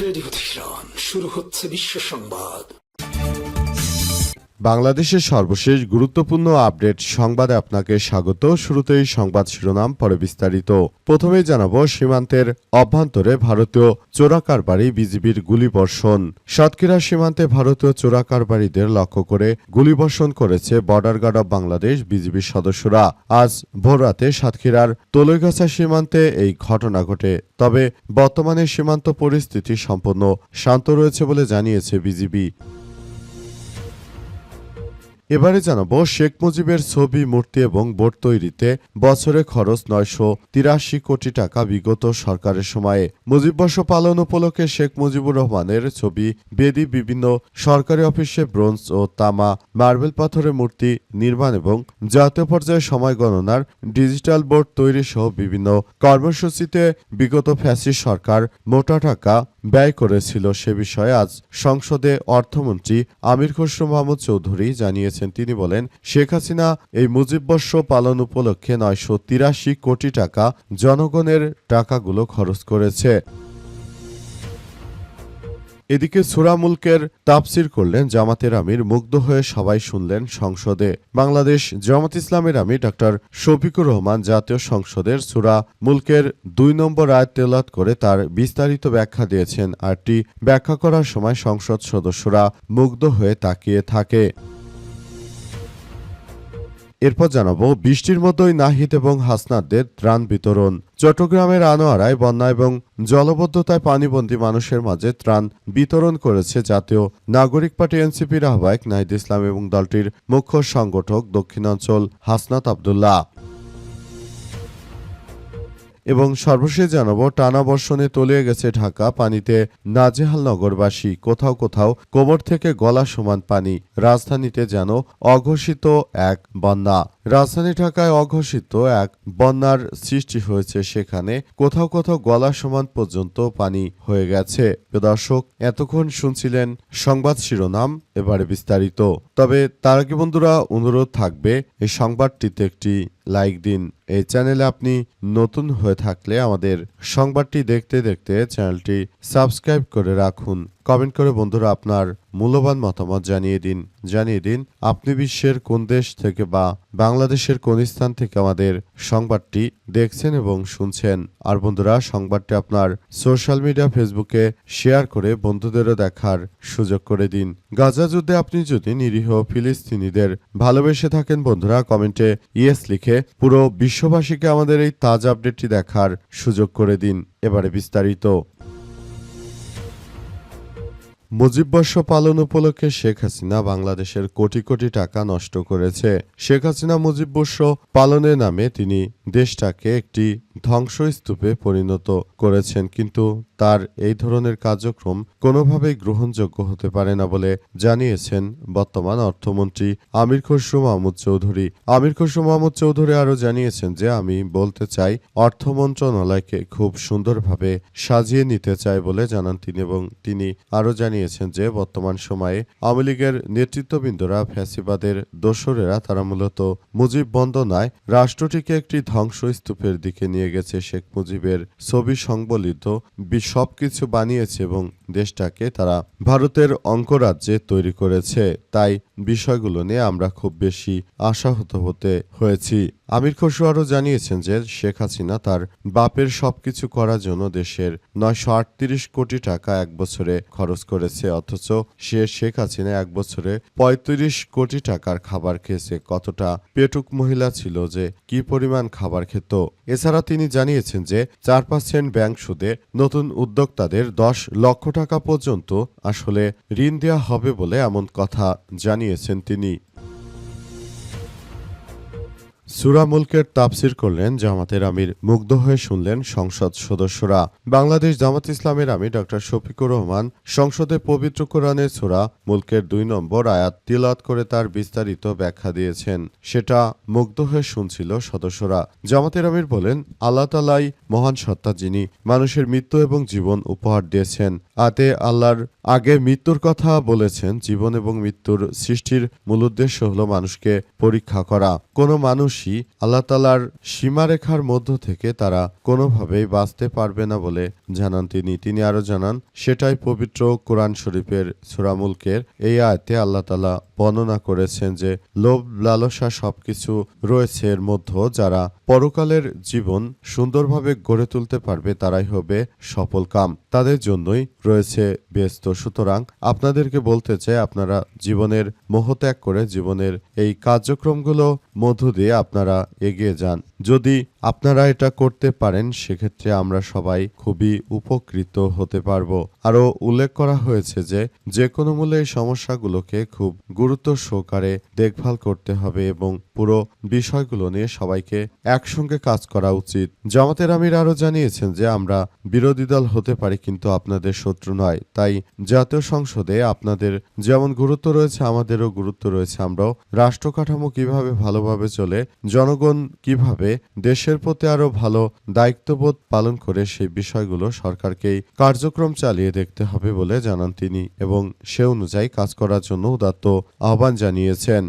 Radio Tehran, শুরু হচ্ছে বিশ্ব সংবাদ। বাংলাদেশের সর্বশেষ গুরুত্বপূর্ণ আপডেট সংবাদে আপনাকে স্বাগত। শুরুতেই সংবাদ শিরোনাম, পরে বিস্তারিত। প্রথমেই জানাবো সীমান্তের অভ্যন্তরে ভারতীয় চোরাকারবারি, বিজিবির গুলিবর্ষণ। সাতক্ষীরা সীমান্তে ভারতীয় চোরাকারবারিদের লক্ষ্য করে গুলিবর্ষণ করেছে বর্ডার গার্ড অব বাংলাদেশ বিজিবির সদস্যরা। আজ ভোররাতে সাতক্ষীরার তলৈগাছা সীমান্তে এই ঘটনা ঘটে। তবে বর্তমানে সীমান্ত পরিস্থিতি সম্পূর্ণ শান্ত রয়েছে বলে জানিয়েছে বিজিবি। এবারে জানাবো শেখ মুজিবের ছবি, মূর্তি এবং বোর্ড তৈরিতে বছরে খরচ 983 কোটি টাকা বিগত সরকারের সময়ে। মুজিববর্ষ পালন উপলক্ষে শেখ মুজিবুর রহমানের ছবি, বেদি, বিভিন্ন সরকারি অফিসে ব্রোঞ্জ ও তামা, মার্বেল পাথরের মূর্তি নির্মাণ এবং জাতীয় পর্যায়ে সময় গণনার ডিজিটাল বোর্ড তৈরি সহ বিভিন্ন কর্মসূচিতে বিগত ফ্যাসিস্ট সরকার মোটা টাকা ব্যয় করেছিল। সে বিষয়ে আজ সংসদে অর্থমন্ত্রী আমির খসরু মাহমুদ চৌধুরী জানিয়েছেন। তিনি বলেন, শেখ হাসিনা এই মুজিববর্ষ পালন উপলক্ষে 983 কোটি টাকা জনগণের টাকাগুলো খরচ করেছে। এদিকে সূরা মুলকের তাফসির করলেন জামাতের আমির, মুগ্ধ হয়ে সবাই শুনলেন সংসদে। বাংলাদেশ জামাত ইসলামের আমির ডক্টর শফিকুর রহমান জাতীয় সংসদের সূরা মুলকের 2 নম্বর আয়াত তেলাওয়াত করে তার বিস্তারিত ব্যাখ্যা দিয়েছেন। আয়াতটি ব্যাখ্যা করার সময় সংসদ সদস্যরা মুগ্ধ হয়ে তাকিয়ে থাকে। এরপর জানাবো বৃষ্টির মতোই নাহিদ এবং হাসনাতদের ত্রাণ বিতরণ। চট্টগ্রামের আনোয়ারায় বন্যা এবং জলবদ্ধতায় পানিবন্দী মানুষের মাঝে ত্রাণ বিতরণ করেছে জাতীয় নাগরিক পার্টি এনসিপির আহ্বায়ক নাহিদ ইসলাম এবং দলটির মুখ্য সংগঠক দক্ষিণাঞ্চল হাসনাত আবদুল্লাহ। এবং সর্বশেষ জানাবো টানা বর্ষণে তলিয়ে গেছে ঢাকা, পানিতে নাজেহাল নগরবাসী। কোথাও কোথাও কোমর থেকে গলা সমান পানি। রাজধানীতে যেন অঘোষিত এক বন্যা। রাজধানী ঢাকায় অঘোষিত এক বন্যার সৃষ্টি হয়েছে। সেখানে কোথাও কোথাও গলা সমান পর্যন্ত পানি হয়ে গেছে। দর্শক, এতক্ষণ শুনছিলেন সংবাদ শিরোনাম, এবারে বিস্তারিত। তবে তার আগে বন্ধুরা, অনুরোধ থাকবে এই সংবাদটিতে একটি লাইক দিন। এই চ্যানেলে আপনি নতুন হয়ে থাকলে আমাদের সংবাদটি দেখতে দেখতে চ্যানেলটি সাবস্ক্রাইব করে রাখুন। কমেন্ট করে বন্ধুরা আপনার মূল্যবান মতামত জানিয়ে দিন আপনি বিশ্বের কোন দেশ থেকে বা বাংলাদেশের কোন স্থান থেকে আমাদের সংবাদটি দেখছেন এবং শুনছেন। আর বন্ধুরা, সংবাদটি আপনার সোশ্যাল মিডিয়া ফেসবুকে শেয়ার করে বন্ধুদেরও দেখার সুযোগ করে দিন। গাজা যুদ্ধে আপনি যদি নিরীহ ফিলিস্তিনিদের ভালোবেসে থাকেন বন্ধুরা, কমেন্টে ইয়েস লিখে পুরো বিশ্ববাসীকে আমাদের এই তাজা আপডেটটি দেখার সুযোগ করে দিন। এবারে বিস্তারিত। মুজিববর্ষ পালন উপলক্ষে শেখ হাসিনা বাংলাদেশের কোটি কোটি টাকা নষ্ট করেছে। শেখ হাসিনা মুজিববর্ষ পালনের নামে তিনি দেশটাকে একটি ধ্বংসস্তূপে পরিণত করেছেন, কিন্তু তার এই ধরনের কার্যক্রম কোনোভাবেই গ্রহণযোগ্য হতে পারে না বলে জানিয়েছেন বর্তমান অর্থমন্ত্রী আমির খসরু মাহমুদ চৌধুরী। আমির খসরু মাহমুদ চৌধুরী আরও জানিয়েছেন যে, আমি বলতে চাই, অর্থ মন্ত্রণালয়কে খুব সুন্দরভাবে সাজিয়ে নিতে চাই বলে জানান তিনি। এবং তিনি আরও জানিয়েছেন যে, বর্তমান সময়ে আওয়ামী লীগের নেতৃত্ববৃন্দরা, ফ্যাসিবাদের দোসরেরা, তারা মূলত মুজিব বন্দনায় রাষ্ট্রটিকে একটি ধ্বংসস্তূপের দিকে নিয়ে গেছে। শেখ মুজিবের ছবি সংবলিত সবকিছু বানিয়েছে এবং দেশটাকে তারা ভারতের অঙ্গরাজ্যে তৈরি করেছে। তাই বিষয়গুলো নিয়ে আমরা খুব বেশি আশাহত হতে হয়েছি। আমির খসরু আরও জানিয়েছেন যে, শেখ হাসিনা তার বাপের সবকিছু করার জন্য দেশের 938 কোটি টাকা এক বছরে খরচ করেছে, অথচ শেখ হাসিনা এক বছরে 35 কোটি টাকার খাবার খেয়েছে। কতটা পেটুক মহিলা ছিল যে কি পরিমাণ খাবার খেত। এছাড়া তিনি জানিয়েছেন যে 4% ব্যাংক সুদে নতুন উদ্যোক্তাদের 10 লক্ষ টাকা পর্যন্ত আসলে ঋণ দেওয়া হবে বলে এমন কথা জানিয়েছেন তিনি। সূরা মুলকের তাফসির করলেন জামাতের আমির, মুগ্ধ হয়ে শুনলেন সংসদ সদস্যরা। বাংলাদেশ জামাত ইসলামের আমির ডক্টর শফিকুর রহমান সংসদে পবিত্র কোরআনের সূরা মুলকের 2 নম্বর আয়াত তিলাওয়াত করে তার বিস্তারিত ব্যাখ্যা দিয়েছেন। সেটা মুগ্ধ হয়ে শুনছিল সদস্যরা। জামাতের আমির বলেন, আল্লাহ তাআলাই মহান সত্তা, যিনি মানুষের মৃত্যু এবং জীবন উপহার দিয়েছেন। আতে আল্লাহর আগে মৃত্যুর কথা বলেছেন। জীবন এবং মৃত্যুর সৃষ্টির মূল উদ্দেশ্য হল মানুষকে পরীক্ষা করা। কোনো মানুষ মানুষই আল্লাহ তাআলার সীমারেখার মধ্য থেকে তারা কোনোভাবেই বাঁচতে পারবে না বলে জানান তিনি আরো জানান, সেটাই পবিত্র কোরআন শরীফের সূরা মুলকের এই আয়াতে আল্লাহ তাআলা বর্ণনা করেছেন যে লোভ লালসা সবকিছু রয়েছে এর মধ্যে, যারা পরকালের জীবন সুন্দরভাবে গড়ে তুলতে পারবে তারাই হবে সফলকাম, তাদের জন্যই রয়েছে ব্যস্ত। সুতরাং আপনাদেরকে বলতে চাই, আপনারা জীবনের মোহ ত্যাগ করে জীবনের এই কার্যক্রমগুলো মধ্য দিয়ে আপনারা এগিয়ে যান। যদি আপনারা এটা করতে পারেন সেক্ষেত্রে আমরা সবাই খুবই উপকৃত হতে পারবো। আরও উল্লেখ করা হয়েছে যে কোনো মূল্যে এই সমস্যাগুলোকে খুব গুরুত্ব সহকারে দেখভাল করতে হবে এবং পুরো বিষয়গুলো নিয়ে সবাইকে একসঙ্গে কাজ করা উচিত। জামাতের আমির আরও জানিয়েছেন যে আমরা বিরোধী দল হতে পারি কিন্তু আপনাদের শত্রু নয়, তাই জাতীয় সংসদে আপনাদের যেমন গুরুত্ব রয়েছে আমাদেরও গুরুত্ব রয়েছে। আমরাও রাষ্ট্র কাঠামো কিভাবে ভালোভাবে চলে, জনগণ কিভাবে দেশের প্রতি আরো ভালো দায়িত্ববোধ পালন করে সেই বিষয়গুলো সরকারকেই কার্যক্রম চালিয়ে দেখতে হবে বলে জানান তিনি এবং সে অনুযায়ী কাজ করার জন্য উদাত্ত আহ্বান জানিয়েছেন।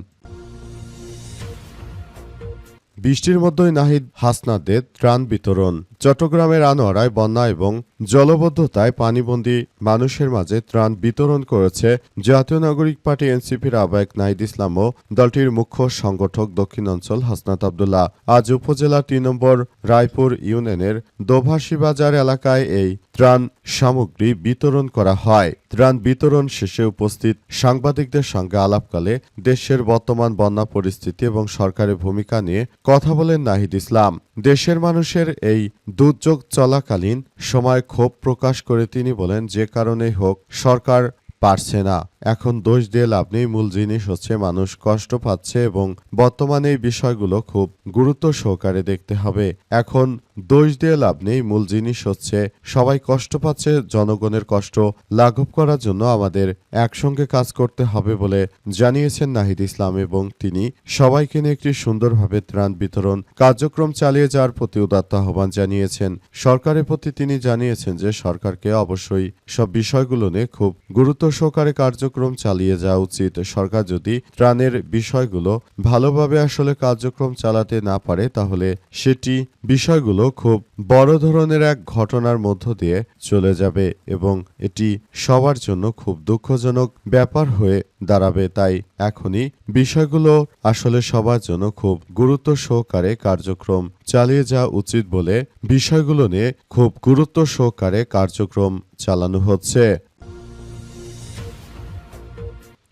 বৃষ্টির মধ্যেই নাহিদ হাসনাদের ত্রাণ বিতরণ। চট্টগ্রামের আনোয়ারায় বন্যা এবং জলবদ্ধতায় পানিবন্দী মানুষের মাঝে ত্রাণ বিতরণ করেছে জাতীয় নাগরিক পার্টি এনসিপির আহ্বায়ক নাহিদ ইসলাম ও দলটির মুখ্য সংগঠক দক্ষিণাঞ্চল হাসনাত আব্দুল্লাহ। আজ উপজেলা ৩ নম্বর রায়পুর ইউনিয়নের দোভাষী বাজার এলাকায় এই ত্রাণ সামগ্রী বিতরণ করা হয়। ত্রাণ বিতরণ শেষে উপস্থিত সাংবাদিকদের সঙ্গে আলাপকালে দেশের বর্তমান বন্যা পরিস্থিতি এবং সরকারের ভূমিকা নিয়ে কথা বলেন নাহিদ ইসলাম। দেশের মানুষের এই দুর্যোগ চলাকালীন সময় ক্ষোভ প্রকাশ করে তিনি বলেন, যে কারণেই হোক সরকার পারছে না, এখন দোষ দিয়ে লাভ নেই। মূল জিনিস হচ্ছে মানুষ কষ্ট পাচ্ছে এবং বর্তমানে এই বিষয়গুলো খুব গুরুত্ব সহকারে দেখতে হবে। এখন দোষ দিয়ে লাভ নেই, মূল জিনিস হচ্ছে সবাই কষ্ট পাচ্ছে, জনগণের কষ্ট লাঘব করার জন্য আমাদের একসঙ্গে কাজ করতে হবে বলে জানিয়েছেন নাহিদ ইসলাম এবং তিনি সবাইকে নিয়ে একটি সুন্দরভাবে ত্রাণ বিতরণ কার্যক্রম চালিয়ে যাওয়ার প্রতি উদাত্ত আহ্বান জানিয়েছেন। সরকারের প্রতি তিনি জানিয়েছেন যে সরকারকে অবশ্যই সব বিষয়গুলো নিয়ে খুব গুরুত্ব সহকারে কার্যক্রম চালিয়ে যাওয়া উচিত। সরকার যদি ত্রাণের বিষয়গুলো ভালোভাবে আসলে কার্যক্রম চালাতে না পারে তাহলে সেটি বিষয়গুলো খুব বড় ধরনের এক ঘটনার মধ্য দিয়ে চলে যাবে এবং এটি সবার জন্য খুব দুঃখজনক ব্যাপার হয়ে দাঁড়াবে। তাই এখনই বিষয়গুলো আসলে সবার জন্য খুব গুরুত্ব সহকারে কার্যক্রম চালিয়ে যাওয়া উচিত বলে বিষয়গুলো নিয়ে খুব গুরুত্ব সহকারে কার্যক্রম চালানো হচ্ছে।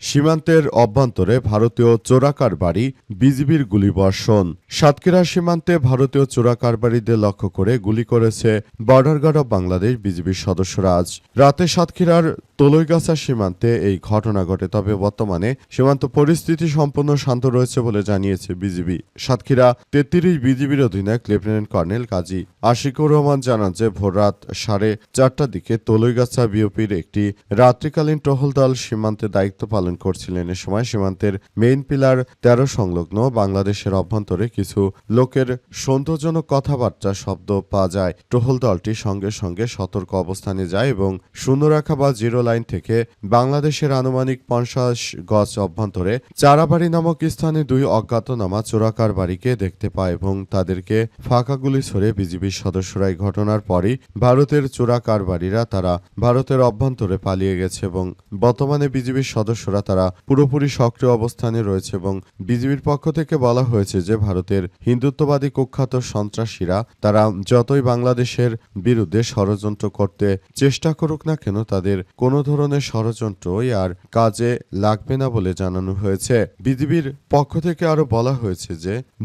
সীমান্তের অভ্যন্তরে ভারতীয় চোরাকারবারি, বিজিবির গুলিবর্ষণ। সাতক্ষীরা সীমান্তে ভারতীয় চোরাকারবারিদের লক্ষ্য করে গুলি করেছে বর্ডার গার্ড অব বাংলাদেশ বিজিবির সদস্যরা। আজ রাতে সাতক্ষীরার তলইগাছা সীমান্তে এই ঘটনা ঘটে, তবে বর্তমানে সীমান্ত পরিস্থিতি সম্পূর্ণ শান্ত রয়েছে বলে জানিয়েছে বিজিবি। সাতক্ষীরা ৩৩ বিজিবির অধিনায়ক লেফটেন্যান্ট কর্নেল কাজী আশিকুর রহমান জানান যে ভোররাত 4:30টার দিকে তলইগাছা বিওপির একটি রাত্রিকালীন টহল দল সীমান্তে দায়িত্ব পালন করছিলেন। এ সময় সীমান্তের মেইন পিলার 13 সংলগ্ন বাংলাদেশের অভ্যন্তরে কিছু লোকের সন্দেহজনক কথাবার্তা শব্দ পাওয়া যায়। টহল দলটি সঙ্গে সঙ্গে সতর্ক অবস্থানে যায় এবং শূন্যরেখা বা জিরো লাইন থেকে বাংলাদেশের আনুমানিক 50 গজ অভ্যন্তরে চারাবাড়ি নামক স্থানে 2 অজ্ঞাতনামা চোরাকারবারিকে দেখতে পায় এবং তাদেরকে ফাঁকা গুলি ছড়ে বিজিবির সদস্যরা। এই ঘটনার পরই ভারতের চোরাকারবারিরা তারা ভারতের অভ্যন্তরে পালিয়ে গেছে এবং বর্তমানে বিজিবির সদস্যরা তারা পুরোপুরি সক্রিয় অবস্থানে রয়েছে এবং বিজিবির পক্ষ থেকে বলা হয়েছে যে ভারতের হিন্দুত্ববাদী কুখ্যাত সন্ত্রাসীরা তারা যতই বাংলাদেশের বিরুদ্ধে ষড়যন্ত্র করতে চেষ্টা করুক না কেন তাদের কোনো ধরনের ষড়যন্ত্রই আর কাজে লাগবে না বলে জানানো হয়েছে। বিজিবির পক্ষ থেকে আরো বলা হয়েছে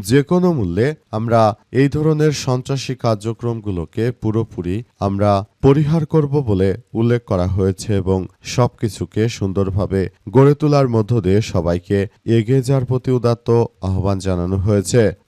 যে কোনো মূল্যে আমরা এই ধরনের সন্ত্রাসী কার্যক্রমগুলোকে পুরোপুরি আমরা পরিহার করব বলে উল্লেখ করা হয়েছে এবং সবকিছুকে সুন্দরভাবে গড়ে তোলার মধ্য দিয়ে সবাইকে এগিয়ে যাওয়ার প্রতি উদাত্ত আহ্বান জানানো হয়েছে।